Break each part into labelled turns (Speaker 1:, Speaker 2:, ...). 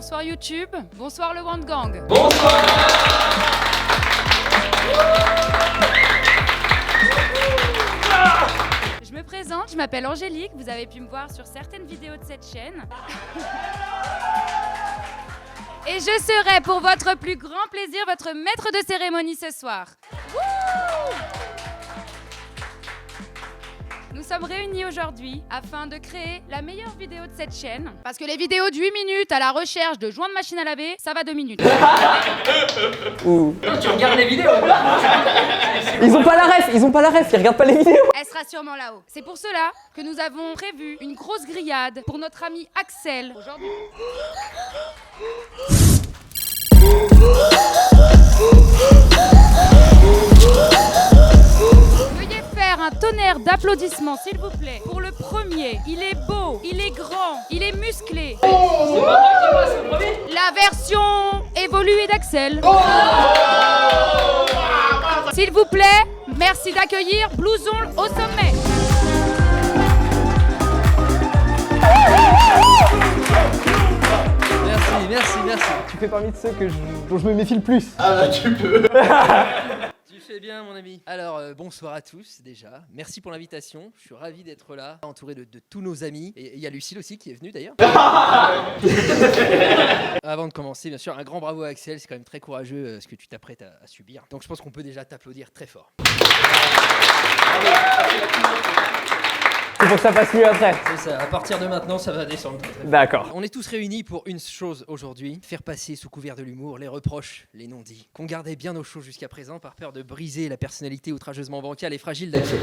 Speaker 1: Bonsoir YouTube, bonsoir le One Gang.
Speaker 2: Bonsoir.
Speaker 1: Je me présente, je m'appelle Angélique, vous avez pu me voir sur certaines vidéos de cette chaîne. Et je serai pour votre plus grand plaisir votre maître de cérémonie ce soir. Nous sommes réunis aujourd'hui afin de créer la meilleure vidéo de cette chaîne. Parce que les vidéos de 8 minutes à la recherche de joints de machine à laver, ça va 2 minutes.
Speaker 2: Non, tu regardes les vidéos.
Speaker 3: Ils ont pas la ref, ils regardent pas les vidéos.
Speaker 1: Elle sera sûrement là-haut. C'est pour cela que nous avons prévu une grosse grillade pour notre ami Axel aujourd'hui. Veuillez faire un tonnerre d'applaudissements s'il vous plaît pour le premier. Il est beau, il est grand, il est musclé. La version évoluée d'Axel. S'il vous plaît, merci d'accueillir Blouson au sommet.
Speaker 2: Merci.
Speaker 3: Tu fais parmi de ceux dont je me méfie le plus.
Speaker 2: Ah bah tu peux. Tu fais bien mon ami. Alors bonsoir à tous déjà. Merci pour l'invitation. Je suis ravi d'être là, entouré de tous nos amis. Et il y a Lucille aussi qui est venue d'ailleurs. Avant de commencer, bien sûr, un grand bravo à Axel. C'est quand même très courageux ce que tu t'apprêtes à subir. Donc je pense qu'on peut déjà t'applaudir très fort.
Speaker 3: C'est pour que ça passe mieux après.
Speaker 2: C'est ça, à partir de maintenant, ça va descendre.
Speaker 3: D'accord.
Speaker 2: On est tous réunis pour une chose aujourd'hui, faire passer sous couvert de l'humour les reproches, les non-dits, qu'on gardait bien au chaud jusqu'à présent par peur de briser la personnalité outrageusement bancale et fragile d'Axel.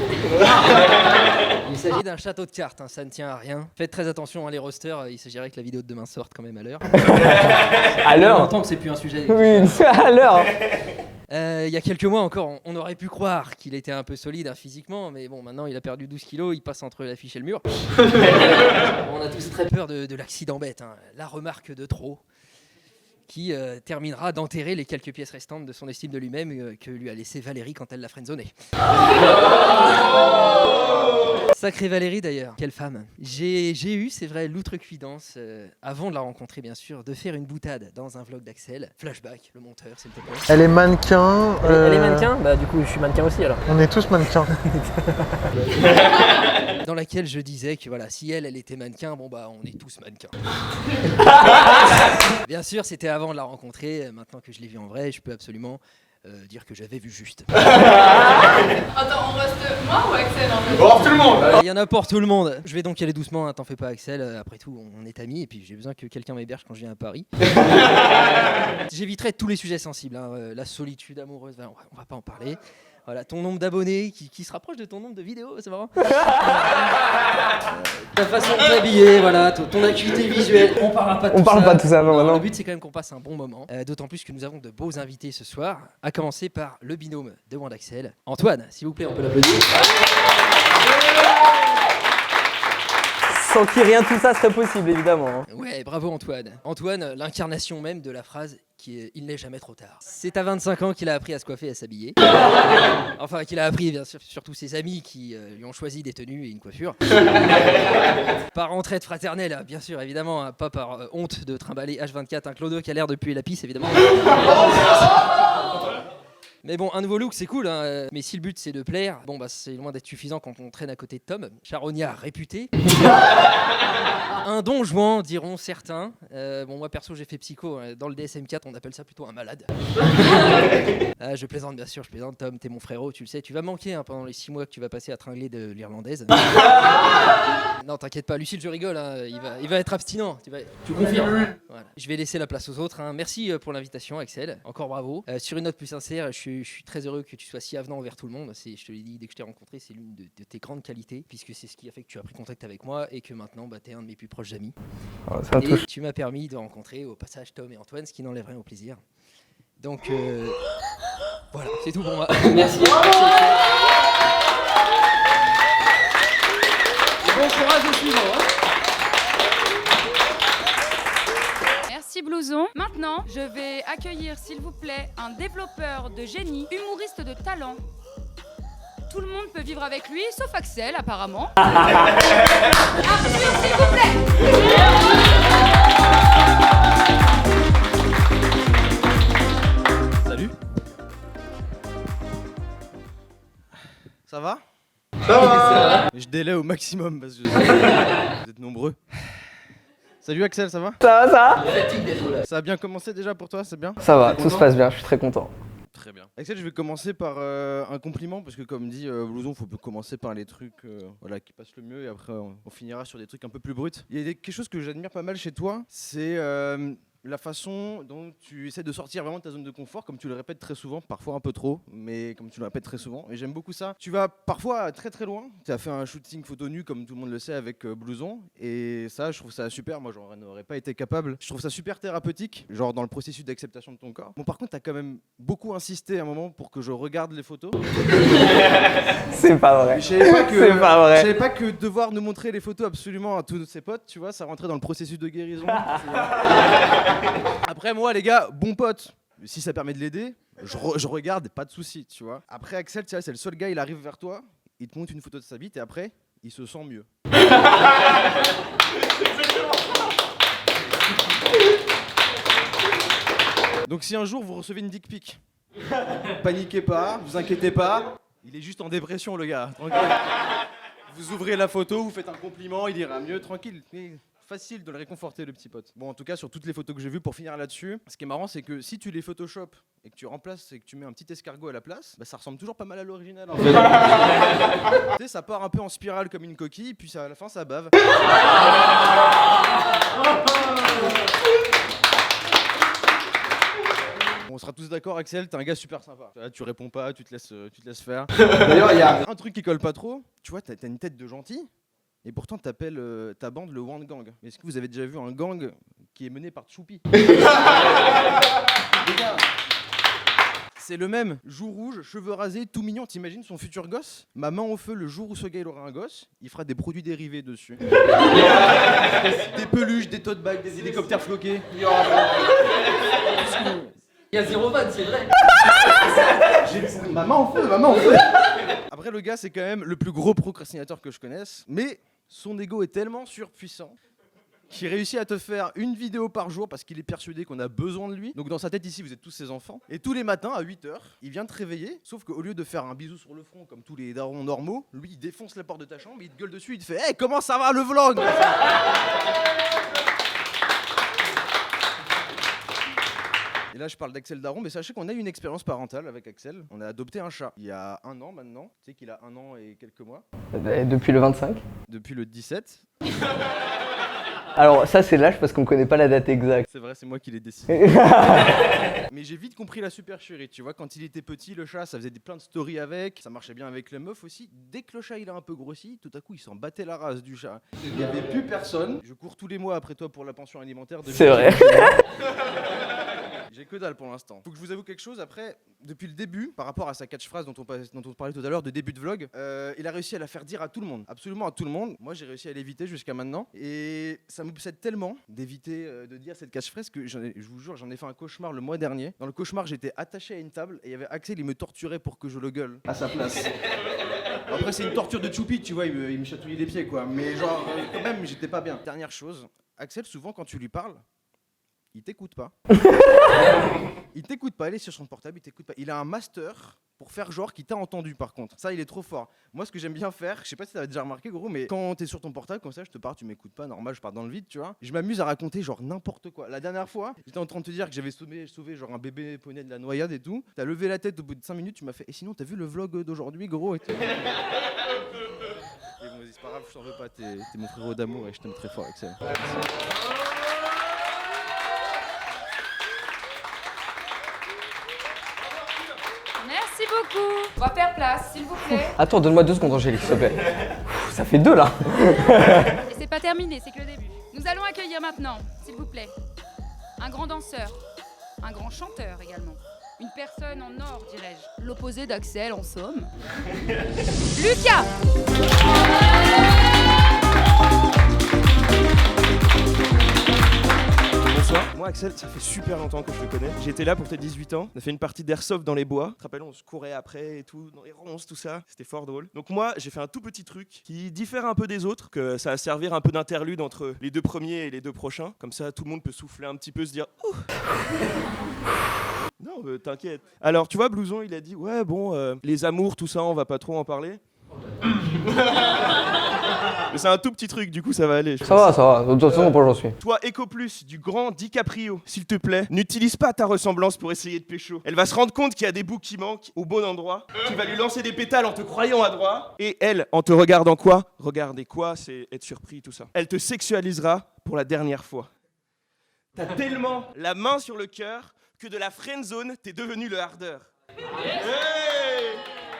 Speaker 2: Il s'agit d'un château de cartes, hein, ça ne tient à rien. Faites très attention, hein, les rosters, il s'agirait que la vidéo de demain sorte quand même à l'heure.
Speaker 3: À l'heure.
Speaker 2: On entend que c'est plus un sujet.
Speaker 3: Oui, à l'heure.
Speaker 2: Il y a quelques mois encore, on aurait pu croire qu'il était un peu solide hein, physiquement, mais bon, maintenant il a perdu 12 kilos, il passe entre l'affiche et le mur. On a tous très peur de l'accident bête, hein, la remarque de trop, qui terminera d'enterrer les quelques pièces restantes de son estime de lui-même que lui a laissé Valérie quand elle l'a friendzonné. Sacrée Valérie d'ailleurs, quelle femme. J'ai eu, c'est vrai, l'outrecuidance, avant de la rencontrer bien sûr, de faire une boutade dans un vlog d'Axel. Flashback, le monteur, s'il te plaît.
Speaker 4: Elle est mannequin.
Speaker 3: Elle est mannequin. Bah du coup je suis mannequin aussi alors.
Speaker 4: On est tous mannequins.
Speaker 2: Dans laquelle je disais que voilà, si elle était mannequin, bon bah on est tous mannequins. Bien sûr, c'était avant de la rencontrer. Maintenant que je l'ai vue en vrai, je peux absolument dire que j'avais vu juste.
Speaker 5: Attends, on reste moi ou Axel en fait?
Speaker 4: Pour tout le monde.
Speaker 2: Il y en a pour tout le monde. Je vais donc y aller doucement, hein, t'en fais pas Axel. Après tout, on est amis et puis j'ai besoin que quelqu'un m'héberge quand je viens à Paris. J'éviterai tous les sujets sensibles, hein, la solitude amoureuse, on va pas en parler. Voilà, ton nombre d'abonnés qui se rapproche de ton nombre de vidéos, c'est marrant. Ta façon de t'habiller, voilà, ton acuité visuelle. On parlera pas de tout ça.
Speaker 3: On parle pas de tout ça, non.
Speaker 2: Le but c'est quand même qu'on passe un bon moment. D'autant plus que nous avons de beaux invités ce soir. À commencer par le binôme de Wand Axel. Antoine, s'il vous plaît, on peut l'applaudir.
Speaker 3: Sans qui rien de tout ça serait possible évidemment. Hein.
Speaker 2: Ouais, bravo Antoine. Antoine, l'incarnation même de la phrase qui est « il n'est jamais trop tard ». C'est à 25 ans qu'il a appris à se coiffer et à s'habiller. Enfin, qu'il a appris, bien sûr, surtout ses amis qui lui ont choisi des tenues et une coiffure. Par entraide fraternelle, hein, bien sûr, évidemment, hein, pas par honte de trimballer H24 un clodo qui a l'air de puer la pisse, évidemment. Mais bon, un nouveau look, c'est cool, hein. Mais si le but c'est de plaire, bon bah c'est loin d'être suffisant quand on traîne à côté de Tom, charognard réputé. Un don Juan, diront certains. Bon, moi perso, j'ai fait psycho. Dans le DSM-4, on appelle ça plutôt un malade. Je plaisante, bien sûr, je plaisante. Tom, t'es mon frérot, tu le sais. Tu vas manquer hein, pendant les 6 mois que tu vas passer à tringler de l'irlandaise. Non, t'inquiète pas, Lucille, je rigole. Hein, il va être abstinent. Tu confirmes. Voilà. Je vais laisser la place aux autres. Hein. Merci pour l'invitation, Axel. Encore bravo. Sur une note plus sincère, je suis très heureux que tu sois si avenant envers tout le monde. Je te l'ai dit dès que je t'ai rencontré, c'est l'une de tes grandes qualités, puisque c'est ce qui a fait que tu as pris contact avec moi et que maintenant, bah, t'es un de mes plus proches amis.
Speaker 3: Oh, ça
Speaker 2: et
Speaker 3: touche.
Speaker 2: tu m'as permis de rencontrer au passage Tom et Antoine, ce qui n'enlève rien au plaisir. Donc voilà, c'est tout pour moi. Merci. Et bon courage au suivant. Hein.
Speaker 1: Merci Blouson. Maintenant, je vais accueillir s'il vous plaît un développeur de génie, humoriste de talent. Tout le monde peut vivre avec lui, sauf Axel apparemment. Arthur, s'il vous plaît.
Speaker 6: Je délaie au maximum parce que vous êtes nombreux. Salut Axel, ça va?
Speaker 3: Ça va?
Speaker 6: Ça a bien commencé déjà pour toi, c'est bien?
Speaker 3: Ça va, tout se passe bien, je suis très content.
Speaker 6: Très bien. Axel, je vais commencer par un compliment parce que comme dit Blouson, faut commencer par les trucs qui passent le mieux et après on finira sur des trucs un peu plus bruts. Il y a quelque chose que j'admire pas mal chez toi, c'est la façon dont tu essaies de sortir vraiment de ta zone de confort, comme tu le répètes très souvent, parfois un peu trop, mais comme tu le répètes très souvent, et j'aime beaucoup ça. Tu vas parfois très très loin, tu as fait un shooting photo nu comme tout le monde le sait avec Blouson, et ça je trouve ça super, moi j'en aurais pas été capable. Je trouve ça super thérapeutique, genre dans le processus d'acceptation de ton corps. Bon par contre tu as quand même beaucoup insisté à un moment pour que je regarde les photos.
Speaker 3: C'est pas vrai.
Speaker 6: Je savais pas que,
Speaker 3: C'est pas vrai.
Speaker 6: je savais pas que devoir nous montrer les photos absolument à tous ses potes, tu vois, ça rentrait dans le processus de guérison. Tu vois. Après moi les gars, bon pote, si ça permet de l'aider, je regarde, pas de soucis, tu vois. Après Axel, tu sais, c'est le seul gars, il arrive vers toi, il te montre une photo de sa bite et après, il se sent mieux. Donc si un jour vous recevez une dick pic, paniquez pas, vous inquiétez pas, il est juste en dépression le gars, tranquille. Vous ouvrez la photo, vous faites un compliment, il ira mieux, tranquille. Facile de le réconforter le petit pote. Bon en tout cas sur toutes les photos que j'ai vues, pour finir là-dessus, ce qui est marrant c'est que si tu les photoshop et que tu remplaces et que tu mets un petit escargot à la place, bah ça ressemble toujours pas mal à l'original en fait. Tu sais, ça part un peu en spirale comme une coquille puis à la fin ça bave. On sera tous d'accord, Axel, t'es un gars super sympa. Là, tu réponds pas, tu te laisses faire. D'ailleurs, il y a un truc qui colle pas trop. Tu vois, t'as une tête de gentil. Et pourtant, t'appelles ta bande le One Gang. Mais est-ce que vous avez déjà vu un gang qui est mené par Choupi? Les gars, c'est le même. Joue rouge, cheveux rasés, tout mignon. T'imagines son futur gosse? Ma main au feu, le jour où ce gars il aura un gosse, il fera des produits dérivés dessus. Des peluches, des tote bags, des hélicoptères floqués.
Speaker 3: Il y a 0 vanne, c'est vrai.
Speaker 6: Ma main au feu, ma main au feu. Après, le gars, c'est quand même le plus gros procrastinateur que je connaisse. Mais son ego est tellement surpuissant qu'il réussit à te faire une vidéo par jour parce qu'il est persuadé qu'on a besoin de lui. Donc dans sa tête ici, vous êtes tous ses enfants. Et tous les matins, à 8h, il vient te réveiller. Sauf qu'au lieu de faire un bisou sur le front comme tous les darons normaux, lui, il défonce la porte de ta chambre, il te gueule dessus, il te fait « Hey, comment ça va le vlog ?» Et là, je parle d'Axel Daron, mais sachez qu'on a eu une expérience parentale avec Axel. On a adopté un chat il y a 1 an maintenant. Tu sais qu'il a 1 an et quelques mois.
Speaker 3: Depuis le 25.
Speaker 6: Depuis le 17.
Speaker 3: Alors ça c'est l'âge parce qu'on connaît pas la date exacte.
Speaker 6: C'est vrai, c'est moi qui l'ai décidé. Mais j'ai vite compris la supercherie. Tu vois, quand il était petit, le chat, ça faisait plein de stories avec. Ça marchait bien avec les meufs aussi. Dès que le chat il a un peu grossi, tout à coup il s'en battait la race du chat. Il n'y avait plus personne. Je cours tous les mois après toi pour la pension alimentaire.
Speaker 3: C'est vrai.
Speaker 6: J'ai que dalle pour l'instant. Faut que je vous avoue quelque chose. Après, depuis le début, par rapport à sa catchphrase dont on parlait tout à l'heure de début de vlog, il a réussi à la faire dire à tout le monde, absolument à tout le monde. Moi, j'ai réussi à l'éviter jusqu'à maintenant. Et ça m'obsède tellement d'éviter de dire cette catchphrase que je vous jure, j'en ai fait un cauchemar le mois dernier. Dans le cauchemar, j'étais attaché à une table et il y avait Axel, il me torturait pour que je le gueule à sa place. Après, c'est une torture de Choupi, tu vois, il me chatouillait les pieds, quoi. Mais genre, quand même, j'étais pas bien. Dernière chose, Axel, souvent, quand tu lui parles, il t'écoute pas. Il t'écoute pas, il est sur son portable, il t'écoute pas. Il a un master pour faire genre qu'il t'a entendu par contre. Ça, il est trop fort. Moi, ce que j'aime bien faire, je sais pas si t'avais déjà remarqué gros, mais quand t'es sur ton portable comme ça, je te parle, tu m'écoutes pas, normal, je pars dans le vide, tu vois. Je m'amuse à raconter genre n'importe quoi. La dernière fois, j'étais en train de te dire que j'avais sauvé genre un bébé poney de la noyade et tout. T'as levé la tête au bout de 5 minutes, tu m'as fait « Et sinon, t'as vu le vlog d'aujourd'hui, gros ?» et tout. Et bon, vas-y, c'est pas grave, je t'en veux pas, t'es mon frérot d'amour et je t'aime très fort, Axel.
Speaker 1: Merci beaucoup. On va faire place, s'il vous plaît.
Speaker 3: Attends, donne-moi 2 secondes Angélique, s'il te plaît. Ça fait 2 là.
Speaker 1: Et c'est pas terminé, c'est que le début. Nous allons accueillir maintenant, s'il vous plaît, un grand danseur, un grand chanteur également. Une personne en or, dirais-je. L'opposé d'Axel, en somme. Lucas!
Speaker 7: Bonsoir, moi Axel, ça fait super longtemps que je le connais. J'étais là pour tes 18 ans, on a fait une partie d'airsoft dans les bois. Tu te rappelles, on se courait après et tout, dans les ronces, tout ça. C'était fort drôle. Donc moi, j'ai fait un tout petit truc qui diffère un peu des autres, que ça va servir un peu d'interlude entre les 2 premiers et les 2 prochains. Comme ça, tout le monde peut souffler un petit peu, se dire « Ouh !» Non, t'inquiète. Alors, tu vois, Blouson, il a dit « Ouais, bon, les amours, tout ça, on va pas trop en parler. » Mais c'est un tout petit truc, du coup ça va aller.
Speaker 3: Ça va. De toute façon, moi j'en suis.
Speaker 7: Toi, EcoPlus, du grand DiCaprio, s'il te plaît, n'utilise pas ta ressemblance pour essayer de pécho. Elle va se rendre compte qu'il y a des bouts qui manquent au bon endroit. Tu vas lui lancer des pétales en te croyant adroit. Et elle, en te regardant quoi? Regarder quoi, c'est être surpris, tout ça. Elle te sexualisera pour la dernière fois. T'as tellement la main sur le cœur que de la friendzone, t'es devenu le hardeur. Hey!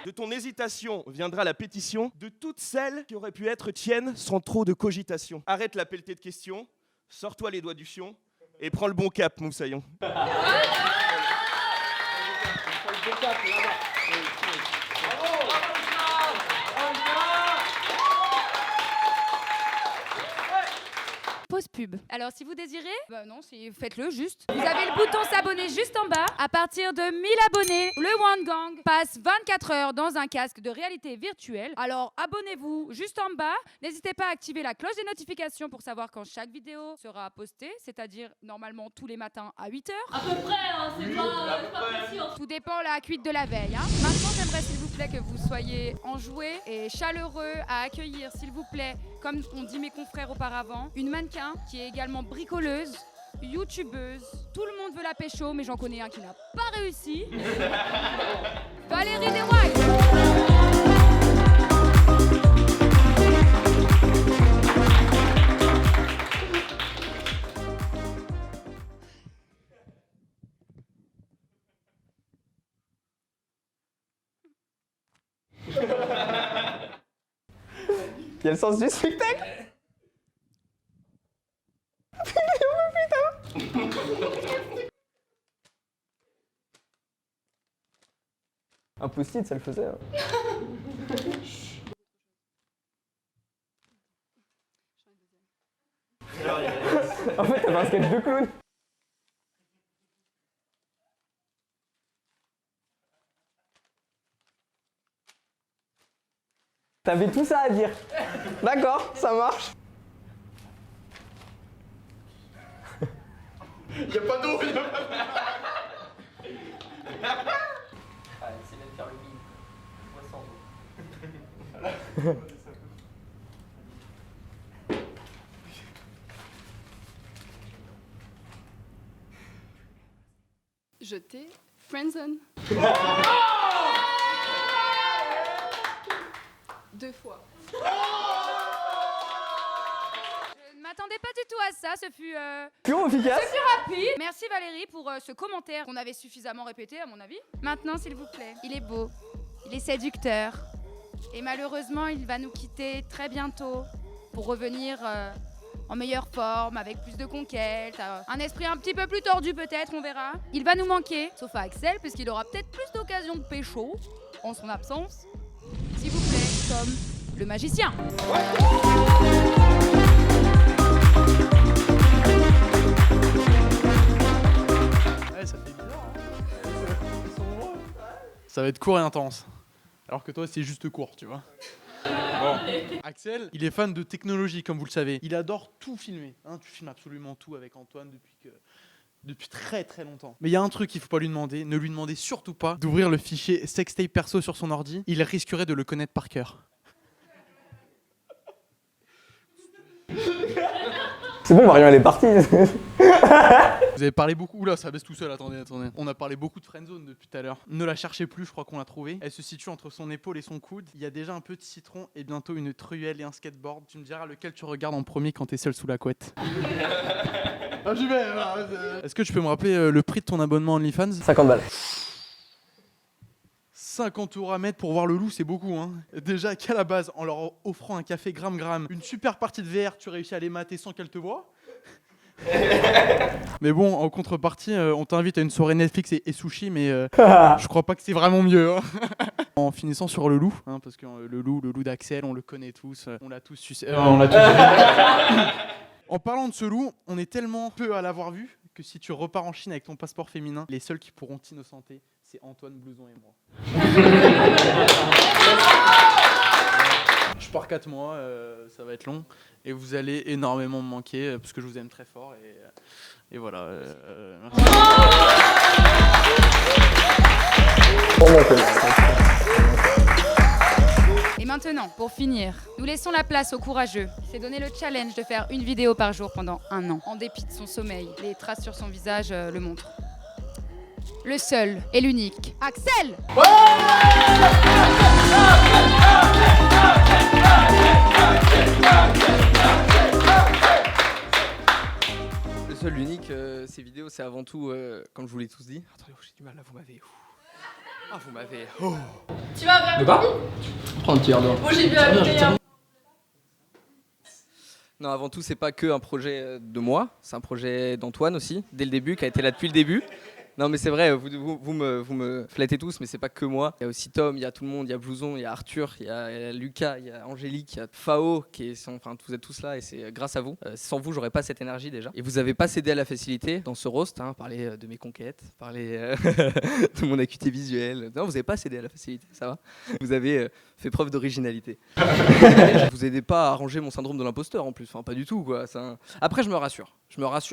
Speaker 7: De ton hésitation viendra la pétition de toutes celles qui auraient pu être tiennes sans trop de cogitation. Arrête la pelletée de questions, sors-toi les doigts du fion et prends le bon cap, Moussaillon.
Speaker 1: Pause pub. Alors si vous désirez, faites-le juste. Vous avez le bouton s'abonner juste en bas. À partir de 1000 abonnés, le One Gang passe 24 heures dans un casque de réalité virtuelle. Alors abonnez-vous juste en bas. N'hésitez pas à activer la cloche des notifications pour savoir quand chaque vidéo sera postée, c'est-à-dire normalement tous les matins à 8h.
Speaker 8: À peu près, hein, c'est pas précis.
Speaker 1: Tout dépend la cuite de la veille. Hein. Maintenant, j'aimerais s'il vous plaît que vous soyez enjoués et chaleureux à accueillir, s'il vous plaît, comme on dit mes confrères auparavant, une mannequin qui est également bricoleuse, youtubeuse. Tout le monde veut la pécho, mais j'en connais un qui n'a pas réussi. Valérie Deswhite.
Speaker 3: Il y a le sens du spectacle. Un post-it, ça le faisait. Hein. En fait, t'avais un sketch de clown. T'avais tout ça à dire. D'accord, ça marche.
Speaker 7: Y'a pas d'eau,
Speaker 2: C'est même faire le vide. Moi sans eau.
Speaker 5: Je t'ai friendzone. 2 fois.
Speaker 1: Je ne m'attendais pas du tout à ça, ce fut
Speaker 3: Plus efficace.
Speaker 1: rapide. Merci Valérie pour ce commentaire qu'on avait suffisamment répété à mon avis. Maintenant s'il vous plaît, il est beau, il est séducteur et malheureusement il va nous quitter très bientôt pour revenir en meilleure forme, avec plus de conquêtes, un esprit un petit peu plus tordu peut-être, on verra. Il va nous manquer, sauf à Axel, puisqu'il aura peut-être plus d'occasions de pécho en son absence. S'il vous plaît, Tom, le magicien.
Speaker 9: Ouais, ça fait bizarre. Hein. Ça va être court et intense. Alors que toi, c'est juste court, tu vois. Bon. Axel, il est fan de technologie, comme vous le savez. Il adore tout filmer. Hein, tu filmes absolument tout avec Antoine depuis très très longtemps. Mais il y a un truc qu'il faut pas lui demander. Ne lui demandez surtout pas d'ouvrir le fichier sextape perso sur son ordi. Il risquerait de le connaître par cœur.
Speaker 3: C'est bon, Marion, elle est partie.
Speaker 9: Vous avez parlé beaucoup. Oula, ça baisse tout seul, attendez. On a parlé beaucoup de friendzone depuis tout à l'heure. Ne la cherchez plus, je crois qu'on l'a trouvée. Elle se situe entre son épaule et son coude. Il y a déjà un peu de citron et bientôt une truelle et un skateboard. Tu me diras lequel tu regardes en premier quand t'es seul sous la couette. Ah, j'y vais. Est-ce que tu peux me rappeler le prix de ton abonnement OnlyFans ?
Speaker 3: 50 balles.
Speaker 9: 50 € à mettre pour voir le loup, c'est beaucoup, hein. Déjà qu'à la base, en leur offrant un café gramme, une super partie de VR, tu réussis à les mater sans qu'elles te voient. Mais bon, en contrepartie, on t'invite à une soirée Netflix et sushi, mais je crois pas que c'est vraiment mieux. Hein. En finissant sur le loup, hein, parce que le loup d'Axel, on le connaît tous, on l'a tous sucé. En parlant de ce loup, on est tellement peu à l'avoir vu que si tu repars en Chine avec ton passeport féminin, les seuls qui pourront t'innocenter, c'est Antoine Blouson et moi. Je pars 4 mois, ça va être long, et vous allez énormément me manquer, parce que je vous aime très fort, et voilà. Merci.
Speaker 1: Et maintenant, pour finir, nous laissons la place au courageux. C'est donner le challenge de faire une vidéo par jour pendant 1 an. En dépit de son sommeil, les traces sur son visage le montrent. Le seul et l'unique, Axel!
Speaker 2: Le seul, l'unique, ces vidéos, c'est avant tout, comme je vous l'ai tous dit. Attendez, j'ai du mal là, vous m'avez. Ah, vous m'avez. Oh.
Speaker 5: Tu vas
Speaker 3: De
Speaker 5: vraiment
Speaker 3: quoi? Prends un petit verre d'eau.
Speaker 5: Moi j'ai bu à l'intérieur.
Speaker 2: Non, avant tout, c'est pas que un projet de moi, c'est un projet d'Antoine aussi, dès le début, qui a été là depuis le début. Non, mais c'est vrai, vous me flattez tous, mais c'est pas que moi. Il y a aussi Tom, il y a tout le monde, il y a Blouson, il y a Arthur, il y a Lucas, il y a Angélique, il y a Fao, enfin, vous êtes tous là et c'est grâce à vous. Sans vous, j'aurais pas cette énergie déjà. Et vous avez pas cédé à la facilité dans ce roast, hein, parler de mes conquêtes, parler de mon acuité visuelle. Non, vous avez pas cédé à la facilité, ça va. Vous avez fait preuve d'originalité. Vous aidez pas à arranger mon syndrome de l'imposteur en plus, enfin pas du tout quoi. Après, je me rassure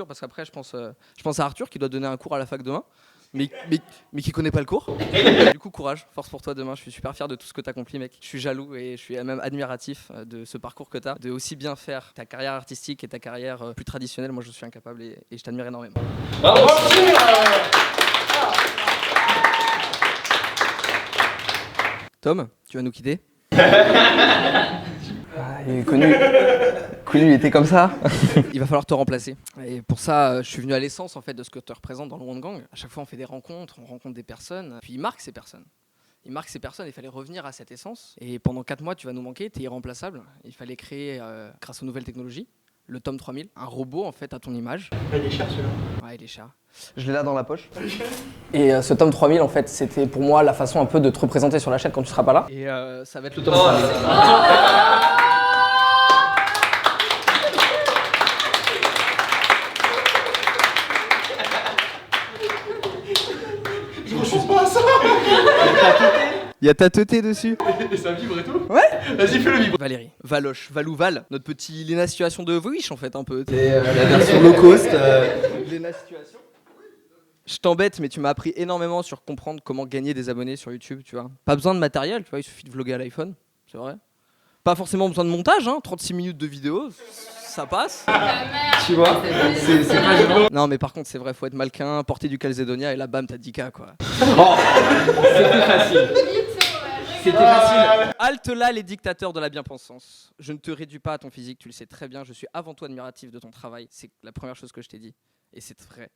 Speaker 2: parce qu'après je pense à Arthur qui doit donner un cours à la fac demain. Mais qui connaît pas le cours. Du coup, courage, force pour toi demain. Je suis super fier de tout ce que t'as accompli, mec. Je suis jaloux et je suis même admiratif de ce parcours que t'as, de aussi bien faire ta carrière artistique et ta carrière plus traditionnelle. Moi, je suis incapable et je t'admire énormément. Tom, tu vas nous quitter?
Speaker 3: Il est connu, il était comme ça.
Speaker 2: Il va falloir te remplacer. Et pour ça, je suis venu à l'essence en fait de ce que tu représentes dans le One Gang. À chaque fois, on fait des rencontres, on rencontre des personnes. Puis il marque ces personnes. Il fallait revenir à cette essence. Et pendant 4 mois, tu vas nous manquer, tu es irremplaçable. Il fallait créer, grâce aux nouvelles technologies, le Tom 3000, un robot en fait à ton image.
Speaker 7: Il est cher celui-là.
Speaker 2: Ouais, il est cher.
Speaker 3: Je l'ai là dans la poche. Et ce Tom 3000, en fait, c'était pour moi la façon un peu de te représenter sur la chaîne quand tu seras pas là.
Speaker 2: Et ça va être le Tom 3000. Il y a ta teuté dessus.
Speaker 9: Et ça vibre et tout?
Speaker 2: Ouais.
Speaker 9: Vas-y, fais le vibrer.
Speaker 2: Valérie, Valoche, Valou-Val, notre petit Léna Situation de Wish en fait un peu. C'est la version low cost. Léna Situation. Je t'embête, mais tu m'as appris énormément sur comprendre comment gagner des abonnés sur YouTube, tu vois. Pas besoin de matériel, tu vois, il suffit de vlogger à l'iPhone, c'est vrai. Pas forcément besoin de montage, hein, 36 minutes de vidéo, ça passe. Tu vois, c'est pas gênant. Non, mais par contre, c'est vrai, faut être malquin, porter du Calzedonia et là, bam, t'as 10K quoi. Oh, c'était facile. C'était facile. Halte là, les dictateurs de la bien-pensance. Je ne te réduis pas à ton physique, tu le sais très bien. Je suis avant tout admiratif de ton travail. C'est la première chose que je t'ai dit. Et c'est vrai.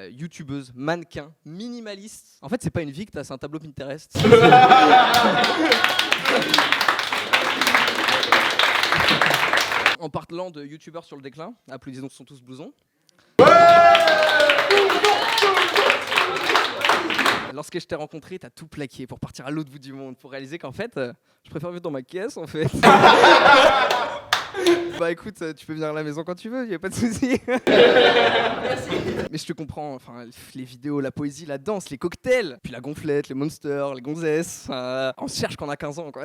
Speaker 2: Youtubeuse, mannequin, minimaliste. En fait, c'est pas une vie que t'as, c'est un tableau Pinterest. En parlant de youtubeurs sur le déclin, applaudissons sont tous blousons. Lorsque je t'ai rencontré, t'as tout plaqué pour partir à l'autre bout du monde, pour réaliser qu'en fait, je préfère vivre dans ma caisse en fait. Bah écoute, tu peux venir à la maison quand tu veux, y a pas de souci. Mais je te comprends, enfin les vidéos, la poésie, la danse, les cocktails, puis la gonflette, les monsters, les gonzesses, on se cherche quand on a 15 ans quoi.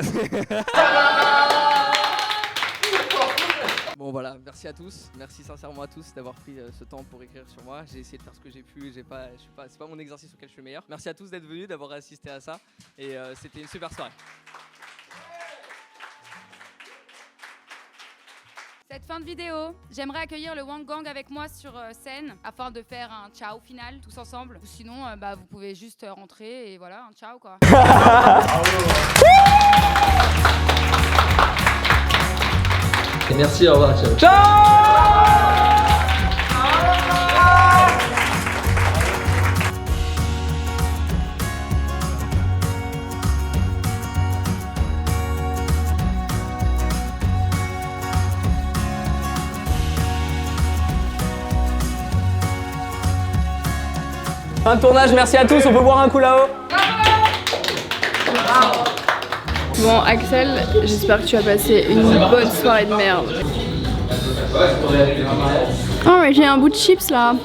Speaker 2: Bon voilà, merci à tous, merci sincèrement à tous d'avoir pris ce temps pour écrire sur moi. J'ai essayé de faire ce que j'ai pu, c'est pas mon exercice auquel je suis meilleur. Merci à tous d'être venus, d'avoir assisté à ça et c'était une super soirée.
Speaker 1: Cette fin de vidéo, j'aimerais accueillir le One Gang avec moi sur scène afin de faire un ciao final tous ensemble. Ou sinon, vous pouvez juste rentrer et voilà, un ciao quoi.
Speaker 3: Et merci, au revoir, ciao. Fin de tournage, merci à tous, on peut boire un coup là-haut.
Speaker 5: Bon, Axel, j'espère que tu as passé une bonne soirée de merde. Oh, mais j'ai un bout de chips là.